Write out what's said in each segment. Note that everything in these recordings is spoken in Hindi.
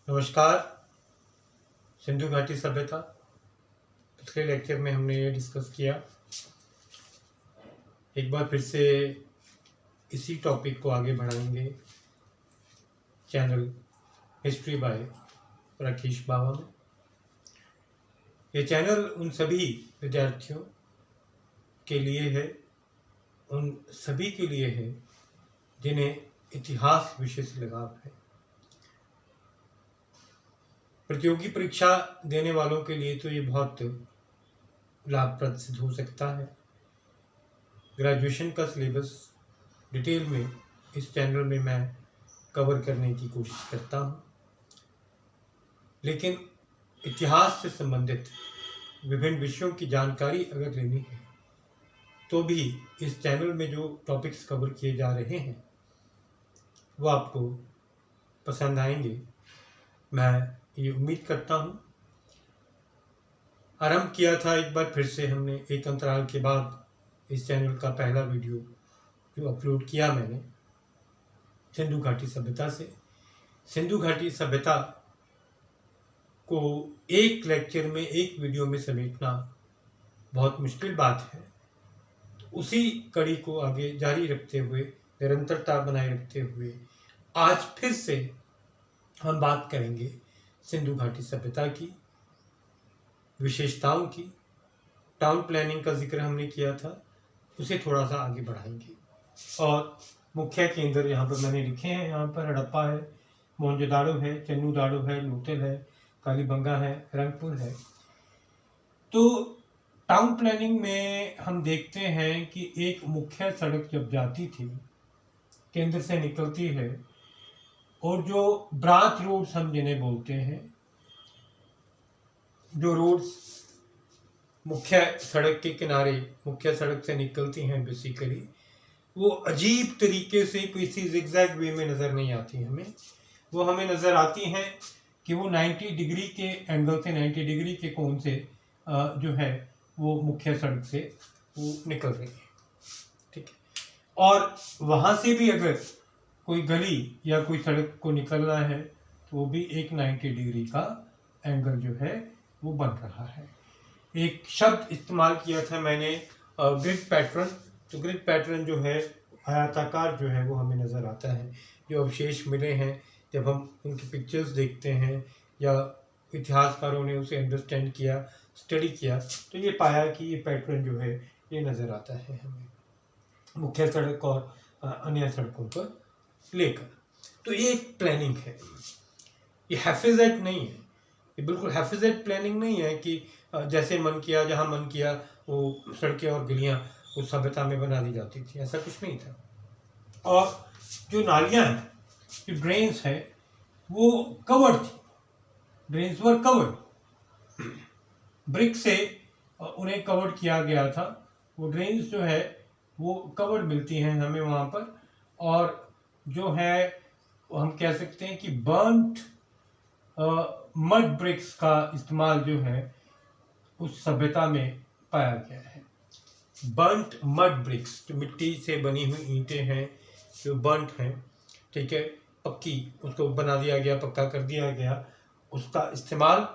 नमस्कार। सिंधु घाटी सभ्यता। पिछले लेक्चर में हमने ये डिस्कस किया, एक बार फिर से इसी टॉपिक को आगे बढ़ाएंगे चैनल हिस्ट्री बाय राकेश बावा में। ये चैनल उन सभी विद्यार्थियों के लिए है, उन सभी के लिए है जिन्हें इतिहास विषय से लगाव है। प्रतियोगी परीक्षा देने वालों के लिए तो ये बहुत लाभप्रद सिद्ध हो सकता है। ग्रेजुएशन का सिलेबस डिटेल में इस चैनल में मैं कवर करने की कोशिश करता हूँ, लेकिन इतिहास से संबंधित विभिन्न विषयों की जानकारी अगर लेनी है तो भी इस चैनल में जो टॉपिक्स कवर किए जा रहे हैं वो आपको पसंद आएंगे, मैं ये उम्मीद करता हूँ। आरंभ किया था एक बार फिर से हमने एक अंतराल के बाद इस चैनल का पहला वीडियो जो अपलोड किया मैंने सिंधु घाटी सभ्यता से। सिंधु घाटी सभ्यता को एक लेक्चर में, एक वीडियो में समेटना बहुत मुश्किल बात है। तो उसी कड़ी को आगे जारी रखते हुए, निरंतरता बनाए रखते हुए आज फिर से हम बात करेंगे सिंधु घाटी सभ्यता की विशेषताओं की। टाउन प्लानिंग का जिक्र हमने किया था, उसे थोड़ा सा आगे बढ़ाएंगे। और मुख्य केंद्र यहाँ पर मैंने लिखे हैं, यहाँ पर हड़प्पा है, मोहनजोदाड़ो है, चन्नूदाड़ो है, लोथल है, कालीबंगा है, रंगपुर है। तो टाउन प्लानिंग में हम देखते हैं कि एक मुख्य सड़क जब जाती थी, केंद्र से निकलती है, और जो ब्रांच रोड्स हम जिन्हें बोलते हैं, जो रोड्स मुख्य सड़क के किनारे, मुख्य सड़क से निकलती हैं बेसिकली, वो अजीब तरीके से किसी जिगजैग वे में नज़र नहीं आती हमें। वो हमें नज़र आती हैं कि वो 90 डिग्री के एंगल से, 90 डिग्री के कोण से जो है वो मुख्य सड़क से वो निकल रही है, ठीक है। और वहाँ से भी अगर कोई गली या कोई सड़क को निकलना है तो वो भी एक 90 डिग्री का एंगल जो है वो बन रहा है। एक शब्द इस्तेमाल किया था मैंने, ग्रिड पैटर्न। तो ग्रिड पैटर्न जो है आयताकार जो है वो हमें नज़र आता है। जो अवशेष मिले हैं, जब हम उनकी पिक्चर्स देखते हैं या इतिहासकारों ने उसे अंडरस्टैंड किया, स्टडी किया, तो ये पाया कि ये पैटर्न जो है ये नज़र आता है हमें मुख्य सड़क और अन्य सड़कों पर लेकर। तो ये एक प्लानिंग है, ये हैफिज़ेट नहीं है, ये बिल्कुल हैफिज़ेट प्लानिंग नहीं है कि जैसे मन किया, जहाँ मन किया वो सड़कें और गलियाँ उस सभ्यता में बना दी जाती थी, ऐसा कुछ नहीं था। और जो नालियाँ हैं, जो ड्रेन्स हैं, वो कवर्ड थी, ड्रेन्स वर कवर्ड, ब्रिक से उन्हें कवर्ड किया गया था। वो ड्रेन्स जो है वो कवर्ड मिलती हैं हमें वहाँ पर, और जो है हम कह सकते हैं कि बर्न्ट मड ब्रिक्स का इस्तेमाल जो है उस सभ्यता में पाया गया है। बर्न्ट मड ब्रिक्स, जो मिट्टी से बनी हुई ईंटें हैं, जो बर्न्ट हैं, ठीक है, पक्की, उसको बना दिया गया, पक्का कर दिया गया, उसका इस्तेमाल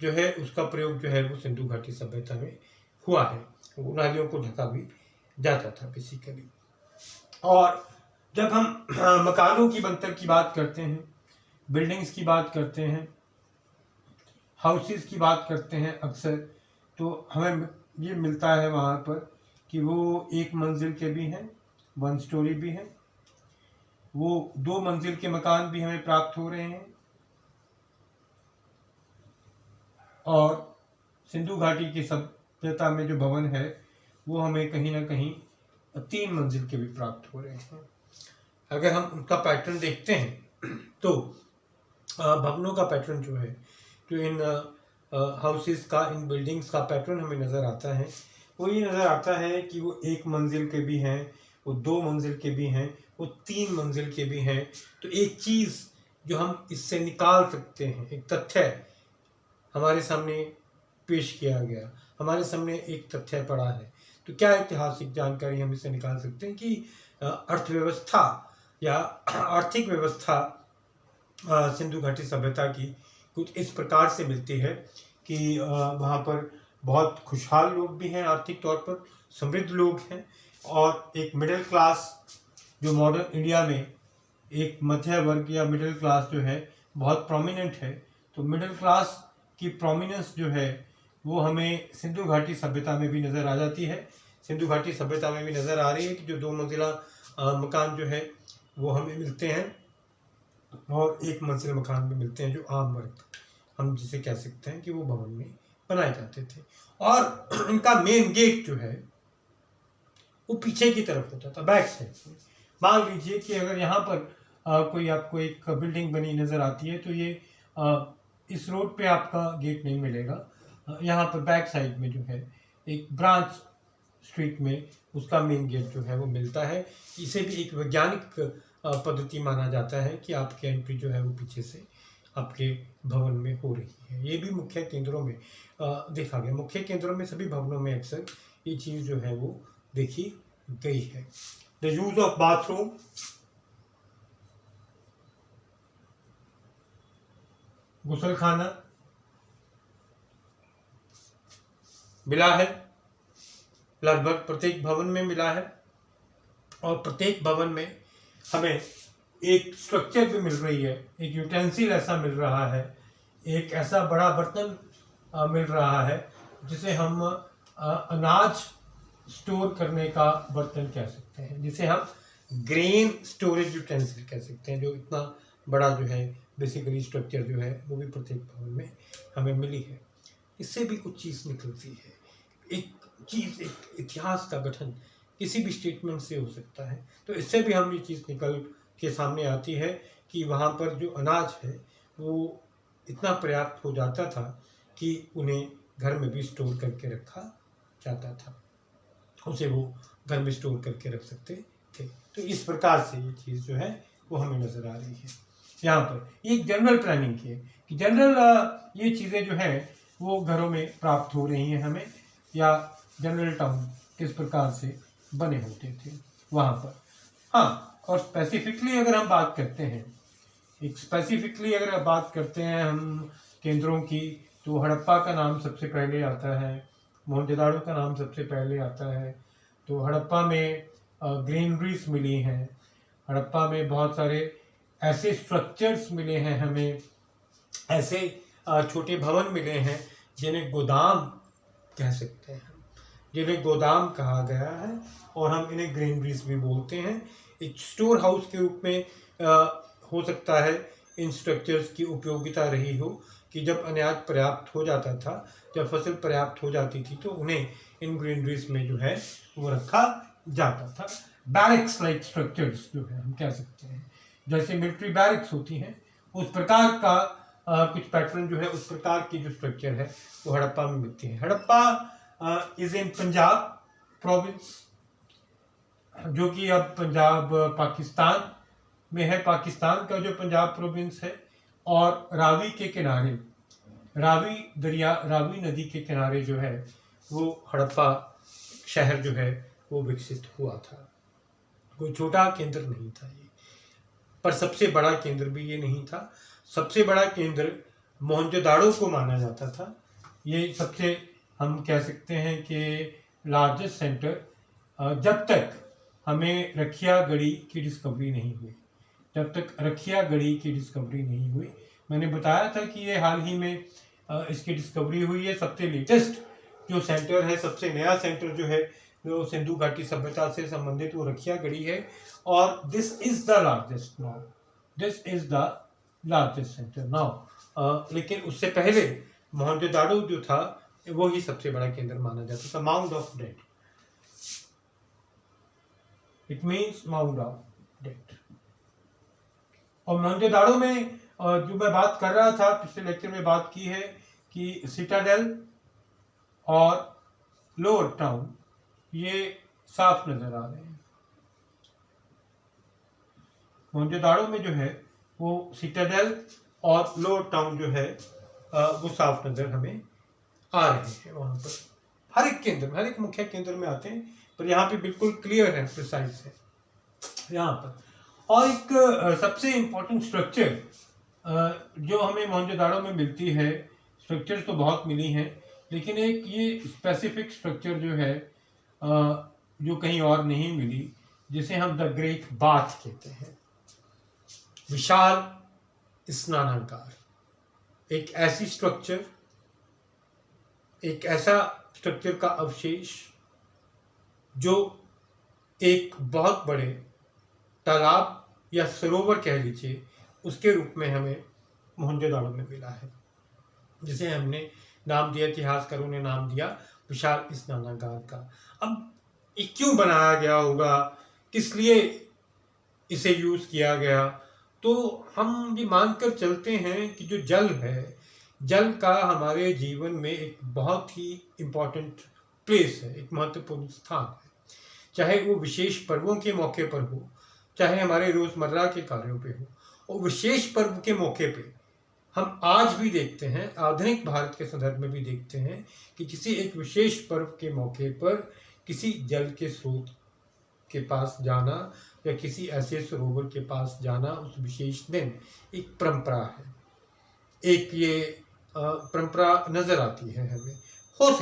जो है, उसका प्रयोग जो है वो सिंधु घाटी सभ्यता में हुआ है। वो नालियों को ढका भी जाता था बेसिकली। और जब हम मकानों की बनतर की बात करते हैं, बिल्डिंग्स की बात करते हैं, हाउसेस की बात करते हैं अक्सर, तो हमें ये मिलता है वहाँ पर कि वो एक मंजिल के भी हैं, 1 स्टोरी भी हैं, वो 2 मंजिल के मकान भी हमें प्राप्त हो रहे हैं, और सिंधु घाटी की सभ्यता में जो भवन है वो हमें कहीं ना कहीं 3 मंजिल के भी प्राप्त हो रहे हैं। अगर हम उनका पैटर्न देखते हैं तो भवनों का पैटर्न जो है, जो इन हाउसेस का, इन बिल्डिंग्स का पैटर्न हमें नज़र आता है, वो ये नज़र आता है कि वो 1 मंजिल के भी हैं, वो 2 मंजिल के भी हैं, वो 3 मंजिल के भी हैं। तो एक चीज़ जो हम इससे निकाल सकते हैं, एक तथ्य हमारे सामने पेश किया गया, हमारे सामने एक तथ्य पड़ा है, तो क्या ऐतिहासिक जानकारी हम इससे निकाल सकते हैं कि अर्थव्यवस्था या आर्थिक व्यवस्था सिंधु घाटी सभ्यता की कुछ इस प्रकार से मिलती है कि वहाँ पर बहुत खुशहाल लोग भी हैं, आर्थिक तौर पर समृद्ध लोग हैं, और एक मिडिल क्लास जो मॉडर्न इंडिया में एक मध्य वर्ग या मिडिल क्लास जो है बहुत प्रोमिनेंट है। तो मिडिल क्लास की प्रोमिनेंस जो है वो हमें सिंधु घाटी सभ्यता में भी नज़र आ जाती है। सिंधु घाटी सभ्यता में भी नज़र आ रही है कि जो 2 मंजिला मकान जो है वो हमें मिलते हैं, और 1 मंजिल मकान भी मिलते हैं जो आम वर्ग हम जिसे कह सकते हैं कि वो भवन में बनाए जाते थे। और इनका मेन गेट जो है वो पीछे की तरफ होता था, बैक साइड में। मान लीजिए कि अगर यहाँ पर कोई आपको एक बिल्डिंग बनी नज़र आती है तो ये इस रोड पे आपका गेट नहीं मिलेगा। यहाँ पर बैक साइड में जो है एक ब्रांच स्ट्रीट में उसका मेन गेट जो है वो मिलता है। इसे भी एक वैज्ञानिक पद्धति माना जाता है कि आपकी एंट्री जो है वो पीछे से आपके भवन में हो रही है। ये भी मुख्य केंद्रों में देखा गया। मुख्य केंद्रों में सभी भवनों में अक्सर ये चीज़ जो है वो देखी गई है। द यूज ऑफ बाथरूम, गुसलखाना मिला है, लगभग प्रत्येक भवन में मिला है, और प्रत्येक भवन में हमें एक स्ट्रक्चर भी मिल रही है, एक यूटेंसिल ऐसा मिल रहा है, एक ऐसा बड़ा बर्तन मिल रहा है जिसे हम अनाज स्टोर करने का बर्तन कह सकते हैं, जिसे हम ग्रेन स्टोरेज यूटेंसिल कह सकते हैं। जो इतना बड़ा जो है बेसिकली स्ट्रक्चर जो है वो भी प्रत्येक भवन में हमें मिली है। इससे भी कुछ चीज़ निकलती है, एक चीज़, एक इतिहास का गठन किसी भी स्टेटमेंट से हो सकता है। तो इससे भी हम ये चीज़ निकल के सामने आती है कि वहाँ पर जो अनाज है वो इतना पर्याप्त हो जाता था कि उन्हें घर में भी स्टोर करके रखा जाता था, उसे वो घर में स्टोर करके रख सकते थे। तो इस प्रकार से ये चीज़ जो है वो हमें नज़र आ रही है। यहाँ पर एक जनरल प्लानिंग की है कि जनरल ये चीज़ें जो है वो घरों में प्राप्त हो रही हैं हमें, या जनरल टाउन किस प्रकार से बने होते थे वहाँ पर। हाँ, और स्पेसिफिकली अगर हम बात करते हैं, हम केंद्रों की, तो हड़प्पा का नाम सबसे पहले आता है, मोहनजोदाड़ो का नाम सबसे पहले आता है। तो हड़प्पा में ग्रीनरीज मिली हैं, हड़प्पा में बहुत सारे ऐसे स्ट्रक्चर्स मिले हैं हमें, ऐसे छोटे भवन मिले हैं जिन्हें गोदाम कह सकते हैं, जिन्हें गोदाम कहा गया है, और हम इन्हें ग्रीनरीज भी बोलते हैं। एक स्टोर हाउस के रूप में हो सकता है इन स्ट्रक्चर्स की उपयोगिता रही हो कि जब अनाज पर्याप्त हो जाता था, जब फसल पर्याप्त हो जाती थी, तो उन्हें इन ग्रीनरीज में जो है वो रखा जाता था। बैरिक्स लाइक स्ट्रक्चर्स जो है हम कह सकते हैं, जैसे मिलिट्री बैरिक्स होती हैं, उस प्रकार का कुछ पैटर्न जो है, उस प्रकार की जो स्ट्रक्चर है वो हड़प्पा में मिलती है। Harappa is in Punjab province, जो कि अब पंजाब पाकिस्तान में है। पाकिस्तान का जो पंजाब प्रोविंस है, और रावी के किनारे, रावी नदी के किनारे जो है वो हड़प्पा शहर जो है वो विकसित हुआ था। कोई छोटा केंद्र नहीं था ये, पर सबसे बड़ा केंद्र भी ये नहीं था। सबसे बड़ा केंद्र मोहनजोदाड़ो को माना जाता था। ये सबसे हम कह सकते हैं कि लार्जेस्ट सेंटर, जब तक हमें रखिया गढ़ी की डिस्कवरी नहीं हुई, मैंने बताया था कि ये हाल ही में इसकी डिस्कवरी हुई है। सबसे लेटेस्ट जो सेंटर है, सबसे नया सेंटर जो है जो सिंधु घाटी सभ्यता से संबंधित, वो रखिया गढ़ी है, और this is the largest centre now. लेकिन उससे पहले मोहनजोदाड़ो जो था वो ही सबसे बड़ा केंद्र माना जाता था। Mound of dead, it means mound of dead. और मोहनजोदाड़ो में जो मैं बात कर रहा था, पिछले लेक्चर में बात की है कि सिटाडेल और लोअर टाउन ये साफ नजर आ रहे हैं। मोहनजोदाड़ो में जो है वो सिटाडेल और लोअर टाउन जो है वो साफ नजर हमें आ रहे हैं। वहां पर हर एक केंद्र में, हर एक मुख्य केंद्र में आते हैं, पर यहाँ पे बिल्कुल क्लियर है, प्रिसाइज है यहाँ पर। और एक सबसे इम्पोर्टेंट स्ट्रक्चर जो हमें मोहनजोदाड़ो में मिलती है, स्ट्रक्चर्स तो बहुत मिली हैं, लेकिन एक ये स्पेसिफिक स्ट्रक्चर जो है जो कहीं और नहीं मिली, जिसे हम द ग्रेट बाथ कहते हैं, विशाल स्नानागार। एक ऐसी स्ट्रक्चर, एक ऐसा स्ट्रक्चर का अवशेष जो एक बहुत बड़े तालाब या सरोवर कह लीजिए उसके रूप में हमें मोहनजोदाड़ो में मिला है, जिसे हमने नाम दिया, इतिहासकारों ने नाम दिया विशाल स्नानागार का। अब ये क्यों बनाया गया होगा, किस लिए इसे यूज किया गया, तो हम ये मानकर चलते हैं कि जो जल है, जल का हमारे जीवन में एक बहुत ही इम्पोर्टेंट प्लेस है, एक महत्वपूर्ण स्थान है। चाहे वो विशेष पर्वों के मौके पर हो, चाहे हमारे रोजमर्रा के कार्यों पे हो, और विशेष पर्व के मौके पे हम आज भी देखते हैं, आधुनिक भारत के संदर्भ में भी देखते हैं कि किसी एक विशेष पर्व के मौके पर किसी जल के स्रोत के पास जाना या किसी ऐसे सरोवर के पास जाना उस विशेष दिन एक परंपरा है, एक ये परंपरा नजर आती है हमें। हो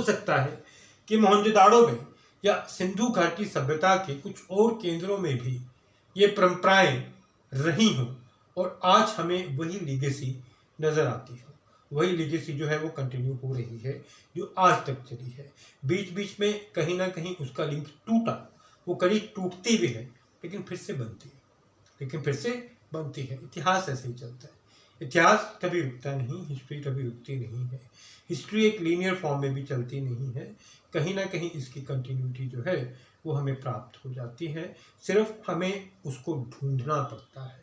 सकता है कि मोहनजोदाड़ो में या सिंधु घाटी सभ्यता के कुछ और केंद्रों में भी ये परंपराएं रही हों, और आज हमें वही लीगेसी नजर आती है, वही लीगेसी जो है वो कंटिन्यू हो रही है, जो आज तक चली है। बीच बीच में कहीं ना कहीं उसका लिंक टूटा, वो कड़ी टूटती भी है, लेकिन फिर से बनती है। इतिहास ऐसे ही चलता है, इतिहास कभी रुकता नहीं, हिस्ट्री कभी रुकती नहीं है। हिस्ट्री एक लीनियर फॉर्म में भी चलती नहीं है, कहीं ना कहीं इसकी कंटिन्यूटी जो है वो हमें प्राप्त हो जाती है, सिर्फ हमें उसको ढूंढना पड़ता है,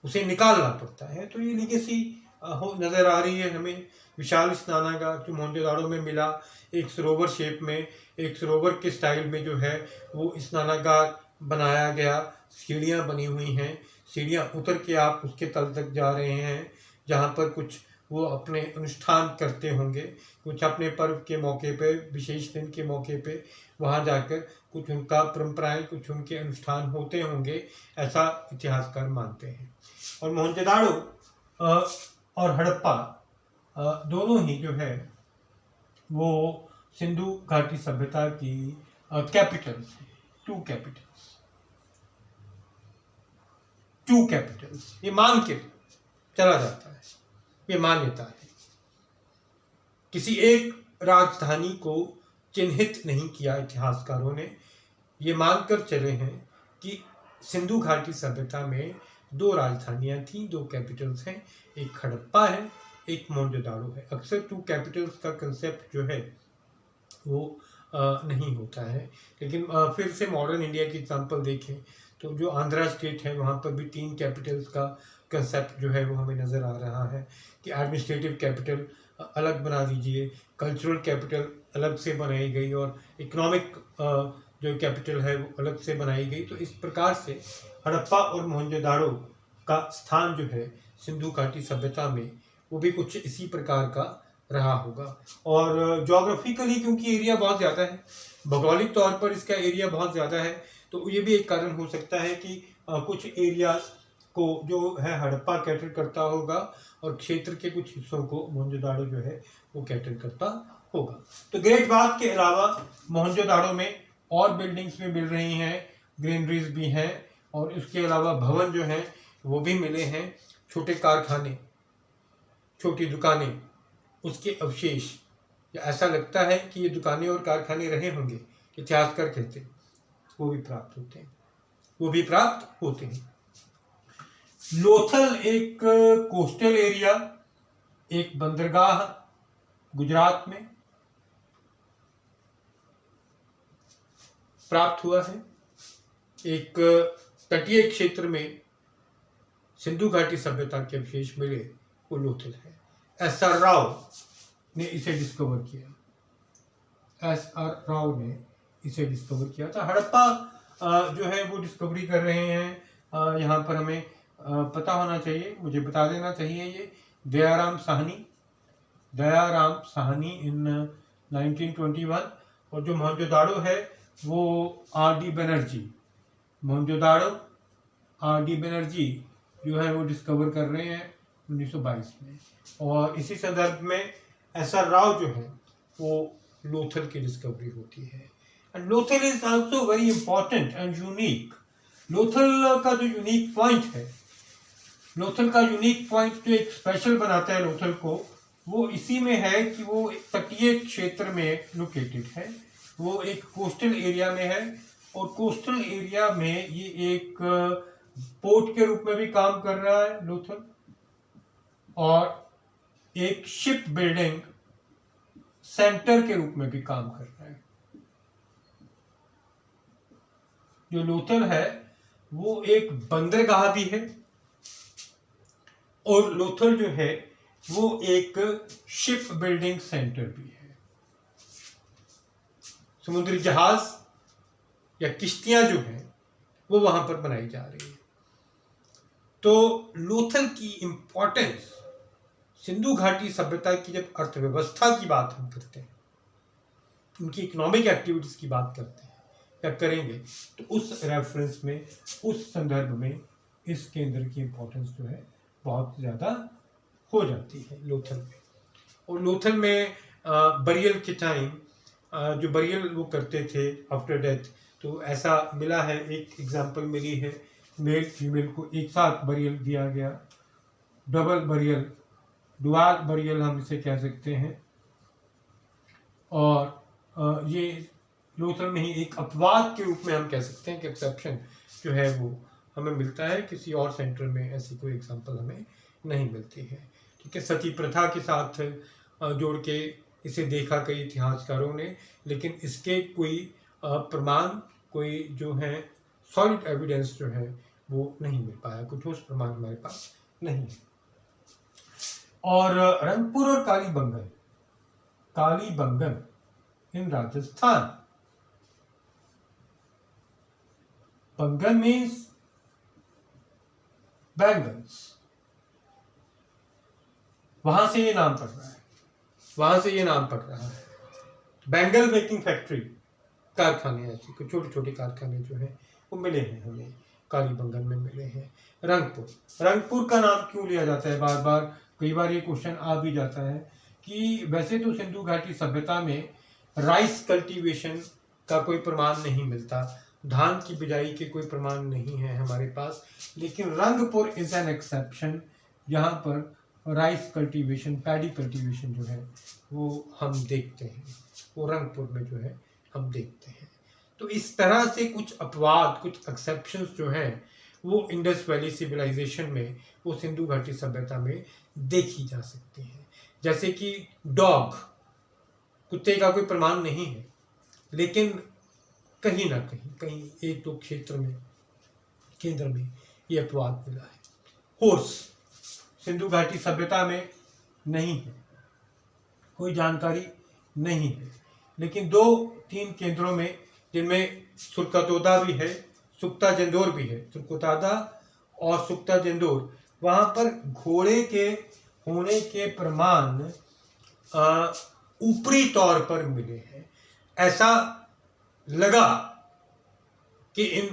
उसे निकालना पड़ता है। तो ये लीगेसी नज़र आ रही है हमें। विशाल स्नानागार जो मोहनजोदाड़ो में मिला, एक सरोवर शेप में, एक सरोवर के स्टाइल में जो है वो स्नानागार बनाया गया, सीढ़ियाँ बनी हुई हैं, सीढ़ियाँ उतर के आप उसके तल तक जा रहे हैं, जहाँ पर कुछ वो अपने अनुष्ठान करते होंगे, कुछ अपने पर्व के मौके पे, विशेष दिन के मौके पे वहाँ जाकर कुछ उनका परंपराएं, कुछ उनके अनुष्ठान होते होंगे, ऐसा इतिहासकार मानते हैं। और मोहनजोदाड़ो और हड़प्पा दोनों ही जो है वो सिंधु घाटी सभ्यता की कैपिटल्स हैं, टू कैपिटल्स। ये मान के चला जाता है, ये मान्यता है। किसी एक राजधानी को चिन्हित नहीं किया इतिहासकारों ने, ये मानकर चले हैं कि सिंधु घाटी सभ्यता में दो राजधानियां थी, दो कैपिटल्स हैं, एक हड़प्पा है, एक मोहनजोदाड़ो है। अक्सर टू कैपिटल्स का कंसेप्ट जो है वो नहीं होता है, लेकिन फिर से मॉडर्न इंडिया की एग्जांपल देखें तो जो आंध्रा स्टेट है वहाँ पर भी 3 कैपिटल्स का कंसेप्ट जो है वो हमें नज़र आ रहा है कि एडमिनिस्ट्रेटिव कैपिटल अलग बना दीजिए, कल्चरल कैपिटल अलग से बनाई गई, और इकोनॉमिक जो कैपिटल है वो अलग से बनाई गई। तो इस प्रकार से हड़प्पा और मोहनजोदाड़ो का स्थान जो है सिंधु घाटी सभ्यता में वो भी कुछ इसी प्रकार का रहा होगा। और ज्योग्राफिकली क्योंकि एरिया बहुत ज़्यादा है, भौगोलिक तौर पर इसका एरिया बहुत ज़्यादा है, तो ये भी एक कारण हो सकता है कि कुछ एरिया को जो है हड़प्पा कैटर करता होगा और क्षेत्र के कुछ हिस्सों को मोहनजोदाड़ो जो है वो कैटर करता होगा। तो ग्रेट बाथ के अलावा मोहनजोदाड़ो में और बिल्डिंग्स भी मिल रही हैं, ग्रीनरीज भी हैं, और इसके अलावा भवन जो हैं वो भी मिले हैं, छोटे कारखाने, छोटी दुकानें, उसके अवशेष, या ऐसा लगता है कि ये दुकानें और कारखाने रहे होंगे, इतिहासकार कहते, वो भी प्राप्त होते हैं। लोथल एक कोस्टल एरिया, एक बंदरगाह गुजरात में प्राप्त हुआ है। एक तटीय क्षेत्र में सिंधु घाटी सभ्यता के अवशेष मिले, वो लोथल है। एस.आर. राव ने इसे डिस्कवर किया था। हड़प्पा जो है वो डिस्कवरी कर रहे हैं, यहाँ पर हमें पता होना चाहिए, मुझे बता देना चाहिए, ये दयाराम साहनी इन 1921, और जो मोहनजोदाड़ो है वो R.D. बनर्जी, मोहनजोदाड़ो R.D. बनर्जी जो है वो डिस्कवर कर रहे हैं 1922 में। और इसी संदर्भ में SR राव जो है वो लोथल की डिस्कवरी होती है। And Lothal is also very important and unique. Lothal का जो यूनिक पॉइंट है, लोथल का यूनिक पॉइंट जो एक स्पेशल बनाता है लोथल को, वो इसी में है कि वो एक तटीय क्षेत्र में लोकेटेड है, वो एक कोस्टल एरिया में है, और कोस्टल एरिया में ये एक पोर्ट के रूप में भी काम कर रहा है लोथल, और एक शिप बिल्डिंग सेंटर के रूप में भी काम कर रहा है। जो लोथल है वो एक बंदरगाह भी है, और लोथल जो है वो एक शिप बिल्डिंग सेंटर भी है। समुद्री जहाज या किश्तियां जो हैं वो वहां पर बनाई जा रही है। तो लोथल की इंपॉर्टेंस, सिंधु घाटी सभ्यता की जब अर्थव्यवस्था की बात हम करते हैं, उनकी इकोनॉमिक एक्टिविटीज की बात करते हैं या करेंगे, तो उस रेफरेंस में, उस संदर्भ में इस केंद्र की इंपॉर्टेंस जो है बहुत ज़्यादा हो जाती है लोथल में। और लोथल में बरियल के टाइम जो बरियल वो करते थे आफ्टर डेथ, तो ऐसा मिला है, एक एग्जांपल मिली है, मेल फीमेल को एक साथ बरियल दिया गया, डबल बरियल, डुअल बरियल हम इसे कह सकते हैं। और ये लोथल में ही एक अपवाद के रूप में हम कह सकते हैं कि एक्सेप्शन जो है वो हमें मिलता है, किसी और सेंटर में ऐसी कोई एग्जांपल हमें नहीं मिलती है। ठीक है, सती प्रथा के साथ जोड़ के इसे देखा कई इतिहासकारों ने, लेकिन इसके कोई प्रमाण, कोई जो है सॉलिड एविडेंस जो है वो नहीं मिल पाया, कुछ ठोस प्रमाण हमारे पास नहीं है। और रंगपुर और कालीबंगन, कालीबंगन इन राजस्थान, बंगन मीन्स बैंगल्स, वहां से ये नाम पड़ रहा है, वहां से ये नाम पड़ रहा है। बैंगल मेकिंग फैक्ट्री, कारखाने, ऐसे कुछ छोटे छोटे कारखाने जो हैं वो मिले हैं हमें, कालीबंगन में मिले हैं। रंगपुर, रंगपुर का नाम क्यों लिया जाता है बार बार, कई बार ये क्वेश्चन आ भी जाता है कि वैसे तो सिंधु घाटी सभ्यता में राइस कल्टीवेशन का कोई प्रमाण नहीं मिलता, धान की बिजाई के कोई प्रमाण नहीं है हमारे पास, लेकिन रंगपुर इज एन एक्सेप्शन, यहाँ पर राइस कल्टीवेशन, पैडी कल्टीवेशन जो है वो हम देखते हैं, वो रंगपुर में जो है हम देखते हैं। तो इस तरह से कुछ अपवाद, कुछ एक्सेप्शंस जो हैं वो इंडस वैली सिविलाइजेशन में, वो सिंधु घाटी सभ्यता में देखी जा सकती हैं। जैसे कि डॉग, कुत्ते का कोई प्रमाण नहीं है, लेकिन कहीं ना कहीं एक दो क्षेत्र में, केंद्र में ये अपवाद मिला है। हॉर्स सिंधु घाटी सभ्यता में नहीं है, कोई जानकारी नहीं है, लेकिन 2-3 केंद्रों में, जिनमें सुरकतोदा भी है, सुक्ता जंदोर भी है, सुरकतोदा और सुक्ता जंदोर, वहाँ पर घोड़े के होने के प्रमाण ऊपरी तौर पर मिले हैं। ऐसा लगा कि इन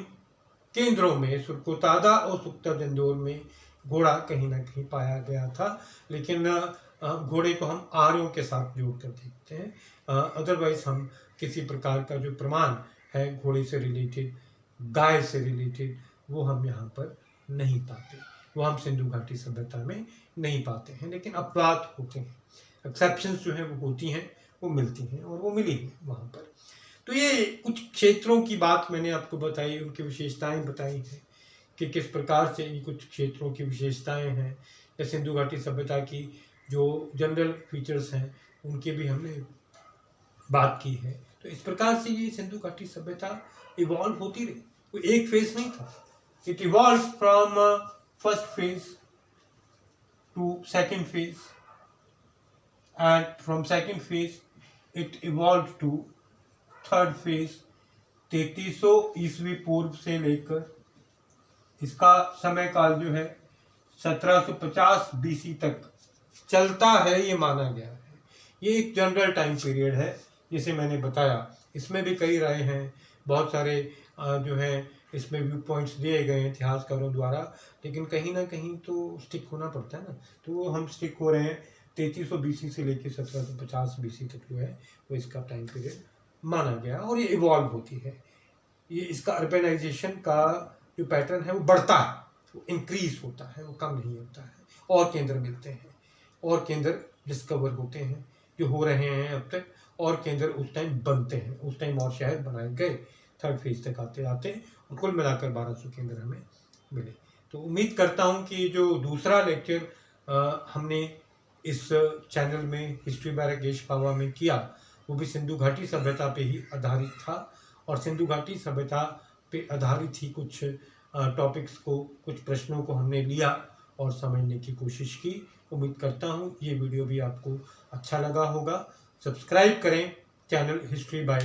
केंद्रों में, सुरकतोदा और सुक्ता जंदोर में घोड़ा कहीं ना कहीं पाया गया था, लेकिन घोड़े को हम आर्यों के साथ जोड़कर देखते हैं, अदरवाइज हम किसी प्रकार का जो प्रमाण है घोड़े से रिलेटेड, गाय से रिलेटेड, वो हम यहाँ पर नहीं पाते, वो हम सिंधु घाटी सभ्यता में नहीं पाते हैं। लेकिन अपवाद होते हैं, एक्सेप्शंस जो हैं वो होती हैं, वो मिलती हैं, और वो मिली हैं वहाँ पर। तो ये कुछ क्षेत्रों की बात मैंने आपको बताई, उनकी विशेषताएं बताई हैं कि किस प्रकार से ये कुछ क्षेत्रों की विशेषताएं हैं, या सिंधु घाटी सभ्यता की जो जनरल फीचर्स हैं उनकी भी हमने बात की है। तो इस प्रकार से ये सिंधु घाटी सभ्यता इवॉल्व होती रही, कोई एक फेज नहीं था। It evolve from first phase to second phase, and from second phase it evolve to third phase. 3300 ईस्वी पूर्व से लेकर इसका समय काल जो है 1750 BC तक चलता है, ये माना गया है। ये एक जनरल टाइम पीरियड है जिसे मैंने बताया। इसमें भी कई राय हैं, बहुत सारे जो है इसमें व्यू पॉइंट्स दिए गए हैं इतिहासकारों द्वारा, लेकिन कहीं ना कहीं तो स्टिक होना पड़ता है ना। तो वो हम स्टिक हो रहे हैं 3300 BC से लेकर 1750 BC तक जो है वो इसका टाइम पीरियड माना गया, और ये इवॉल्व होती है। ये इसका अर्बेनाइजेशन का जो पैटर्न है वो बढ़ता है, वो इंक्रीज होता है, वो कम नहीं होता है। और केंद्र मिलते हैं, और केंद्र डिस्कवर होते हैं जो हो रहे हैं अब तक, और केंद्र उस टाइम बनते हैं, उस टाइम और शहर बनाए गए थर्ड फेज तक आते आते, और कुल मिलाकर 1200 केंद्र हमें मिले। तो उम्मीद करता हूँ कि जो दूसरा लेक्चर हमने इस चैनल में हिस्ट्री बाय राकेश पावा में किया, वो भी सिंधु घाटी सभ्यता पे ही आधारित था, और सिंधु घाटी सभ्यता पे आधारित ही कुछ टॉपिक्स को, कुछ प्रश्नों को हमने लिया और समझने की कोशिश की। उम्मीद करता हूँ ये वीडियो भी आपको अच्छा लगा होगा। सब्सक्राइब करें चैनल हिस्ट्री बाय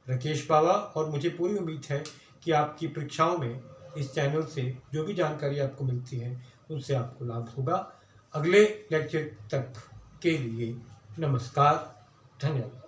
राकेश पावा, और मुझे पूरी उम्मीद है कि आपकी परीक्षाओं में इस चैनल से जो भी जानकारी आपको मिलती है उससे आपको लाभ होगा। अगले लेक्चर तक के लिए नमस्कार, धन्यवाद।